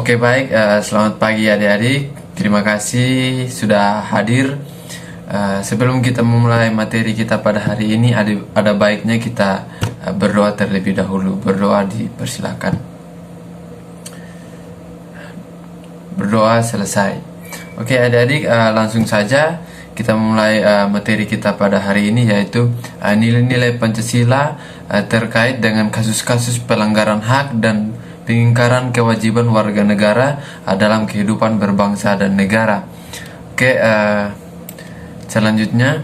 Oke baik, selamat pagi adik-adik. Terima kasih sudah hadir. Sebelum kita memulai materi kita pada hari ini, ada baiknya kita berdoa terlebih dahulu. Berdoa dipersilakan. Berdoa selesai. Oke adik-adik, langsung saja kita memulai materi kita pada hari ini, yaitu nilai-nilai Pancasila terkait dengan kasus-kasus pelanggaran hak dan pengingkaran kewajiban warga negara dalam kehidupan berbangsa dan negara. Oke, selanjutnya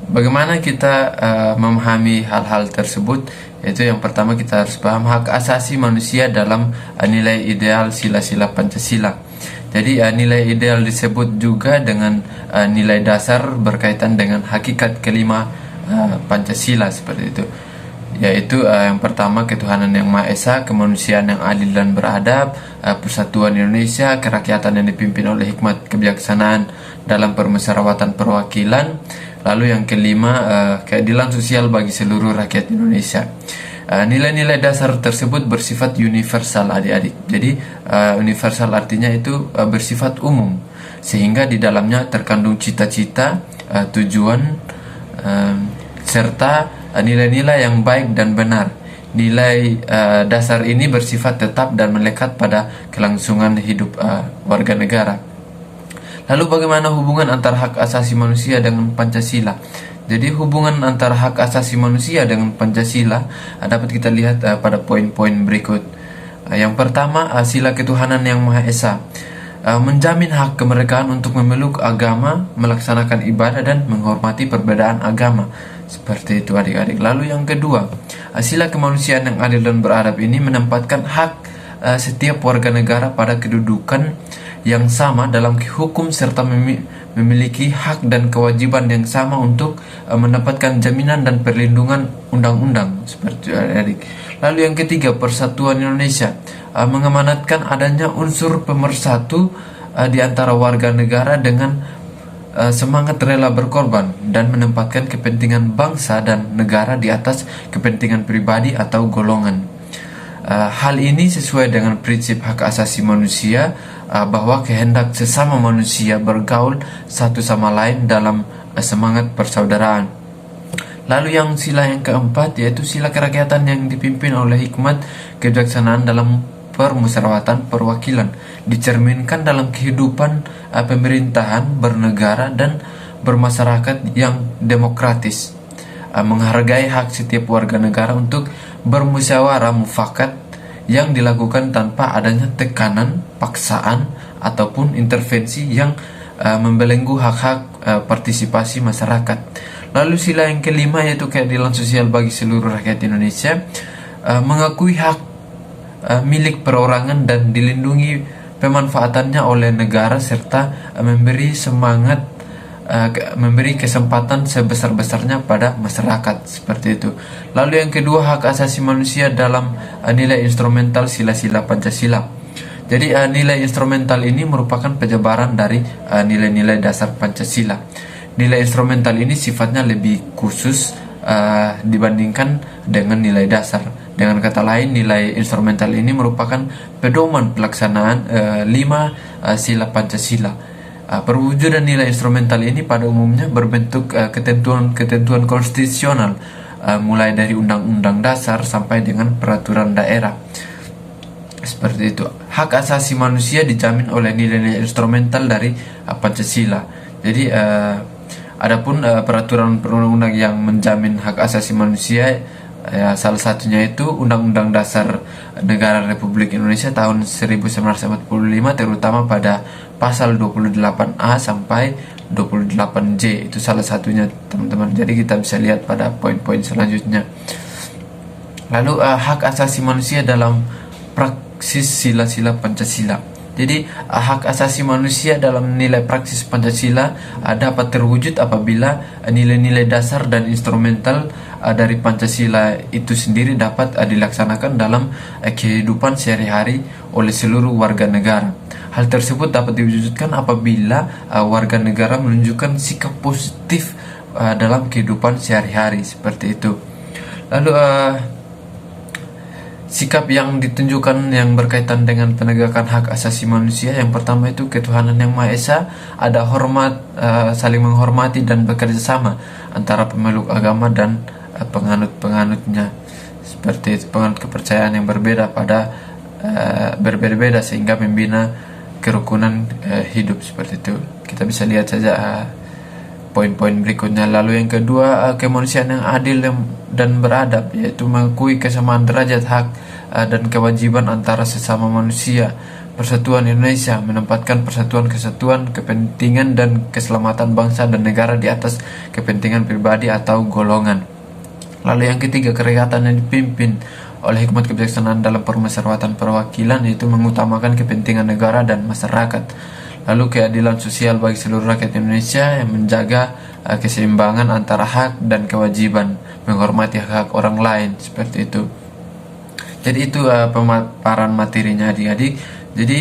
bagaimana kita memahami hal-hal tersebut? Yaitu yang pertama kita harus paham hak asasi manusia dalam nilai ideal sila-sila Pancasila. Jadi nilai ideal disebut juga dengan nilai dasar berkaitan dengan hakikat kelima Pancasila, seperti itu. Yaitu yang pertama ketuhanan yang Maha Esa, kemanusiaan yang adil dan beradab, persatuan Indonesia, kerakyatan yang dipimpin oleh hikmat kebijaksanaan dalam permusyawaratan perwakilan. Lalu yang kelima, keadilan sosial bagi seluruh rakyat Indonesia. Nilai-nilai dasar tersebut bersifat universal adik-adik. Jadi universal artinya itu bersifat umum, sehingga di dalamnya terkandung cita-cita, tujuan, serta nilai-nilai yang baik dan benar. Nilai dasar ini bersifat tetap dan melekat pada kelangsungan hidup warga negara. Lalu bagaimana hubungan antara hak asasi manusia dengan Pancasila? Jadi hubungan antara hak asasi manusia dengan Pancasila dapat kita lihat pada poin-poin berikut. Yang pertama, sila ketuhanan yang Maha Esa menjamin hak kemerdekaan untuk memeluk agama, melaksanakan ibadah dan menghormati perbedaan agama. Seperti itu adik-adik. Lalu yang kedua, sila kemanusiaan yang adil dan beradab ini menempatkan hak setiap warga negara pada kedudukan yang sama dalam hukum serta memiliki hak dan kewajiban yang sama untuk mendapatkan jaminan dan perlindungan undang-undang. Seperti itu adik-adik. Lalu yang ketiga, persatuan Indonesia mengamanatkan adanya unsur pemersatu di antara warga negara dengan semangat rela berkorban dan menempatkan kepentingan bangsa dan negara di atas kepentingan pribadi atau golongan. Hal ini sesuai dengan prinsip hak asasi manusia, bahwa kehendak sesama manusia bergaul satu sama lain dalam semangat persaudaraan. Lalu yang sila yang keempat, yaitu sila kerakyatan yang dipimpin oleh hikmat kebijaksanaan dalam permusyawaratan perwakilan, dicerminkan dalam kehidupan pemerintahan bernegara dan bermasyarakat yang demokratis, menghargai hak setiap warga negara untuk bermusyawarah mufakat yang dilakukan tanpa adanya tekanan, paksaan, ataupun intervensi yang membelenggu hak-hak partisipasi masyarakat. Lalu sila yang kelima, yaitu keadilan sosial bagi seluruh rakyat Indonesia, mengakui hak milik perorangan dan dilindungi pemanfaatannya oleh negara, serta memberi kesempatan sebesar-besarnya pada masyarakat. Seperti itu. Lalu yang kedua, hak asasi manusia dalam nilai instrumental sila-sila Pancasila. Jadi nilai instrumental ini merupakan penyebaran dari nilai-nilai dasar Pancasila. Nilai instrumental ini sifatnya lebih khusus dibandingkan dengan nilai dasar. Dengan kata lain, nilai instrumental ini merupakan pedoman pelaksanaan 5 sila Pancasila. Perwujudan nilai instrumental ini pada umumnya berbentuk ketentuan konstitusional, mulai dari undang-undang dasar sampai dengan peraturan daerah. Seperti itu. Hak asasi manusia dijamin oleh nilai-nilai instrumental dari Pancasila. Jadi adapun peraturan perundang-undang yang menjamin hak asasi manusia, salah satunya itu Undang-Undang Dasar Negara Republik Indonesia tahun 1945, terutama pada pasal 28A sampai 28J. Itu salah satunya teman-teman. Jadi kita bisa lihat pada poin-poin selanjutnya. Lalu hak asasi manusia dalam praksis sila-sila Pancasila. Jadi hak asasi manusia dalam nilai praksis Pancasila dapat terwujud apabila nilai-nilai dasar dan instrumental dari Pancasila itu sendiri dapat dilaksanakan dalam kehidupan sehari-hari oleh seluruh warga negara. Hal tersebut dapat diwujudkan apabila warga negara menunjukkan sikap positif dalam kehidupan sehari-hari, seperti itu. Lalu sikap yang ditunjukkan yang berkaitan dengan penegakan hak asasi manusia, yang pertama itu ketuhanan yang Maha Esa, ada hormat, saling menghormati dan bekerja sama antara pemeluk agama dan penganut-penganutnya, seperti itu, penganut kepercayaan yang berbeda berbeda-beda sehingga membina kerukunan hidup, seperti itu. Kita bisa lihat saja poin-poin berikutnya. Lalu yang kedua, kemanusiaan yang adil dan beradab, yaitu mengakui kesamaan derajat hak dan kewajiban antara sesama manusia. Persatuan Indonesia menempatkan persatuan kesatuan, kepentingan dan keselamatan bangsa dan negara di atas kepentingan pribadi atau golongan. Lalu yang ketiga, keregatan yang dipimpin oleh hikmat kebijaksanaan dalam permusyawaratan perwakilan, yaitu mengutamakan kepentingan negara dan masyarakat. Lalu keadilan sosial bagi seluruh rakyat Indonesia yang menjaga keseimbangan antara hak dan kewajiban, menghormati hak orang lain, seperti itu. Jadi itu pemaparan materinya adik-adik. Jadi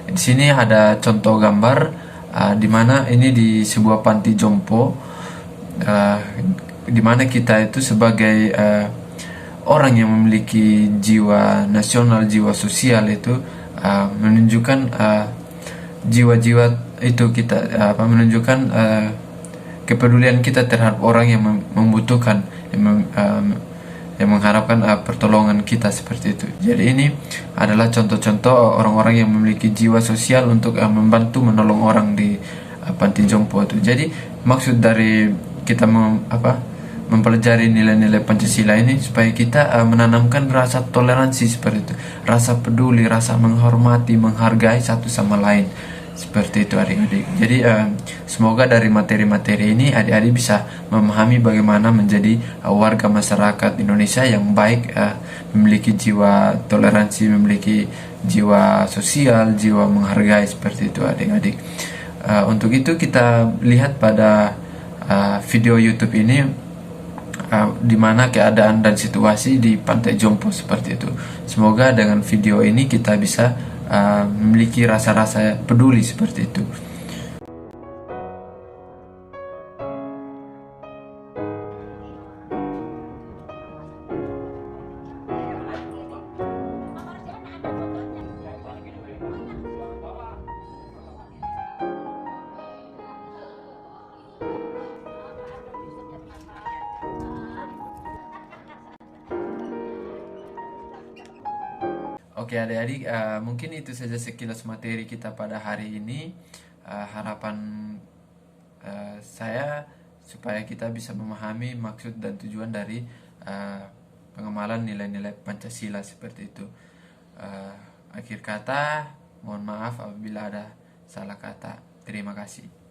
di sini ada contoh gambar di mana ini di sebuah panti jompo, di mana kita itu sebagai orang yang memiliki jiwa nasional, jiwa sosial itu menunjukkan jiwa-jiwa itu kita menunjukkan kepedulian kita terhadap orang yang membutuhkan, yang mengharapkan pertolongan kita, seperti itu. Jadi ini adalah contoh-contoh orang-orang yang memiliki jiwa sosial untuk membantu menolong orang di panti jompo itu. Jadi maksud dari kita mempelajari nilai-nilai Pancasila ini supaya kita menanamkan rasa toleransi, seperti itu, rasa peduli, rasa menghormati, menghargai satu sama lain, seperti itu adik-adik. Jadi semoga dari materi-materi ini adik-adik bisa memahami bagaimana menjadi warga masyarakat Indonesia yang baik, memiliki jiwa toleransi, memiliki jiwa sosial, jiwa menghargai, seperti itu adik-adik. Untuk itu kita lihat pada video YouTube ini di mana keadaan dan situasi di Pantai Jompo, seperti itu. Semoga dengan video ini kita bisa memiliki rasa-rasa peduli, seperti itu. Oke adik-adik, mungkin itu saja sekilas materi kita pada hari ini. Harapan saya supaya kita bisa memahami maksud dan tujuan dari pengamalan nilai-nilai Pancasila, seperti itu. Akhir kata, mohon maaf apabila ada salah kata. Terima kasih.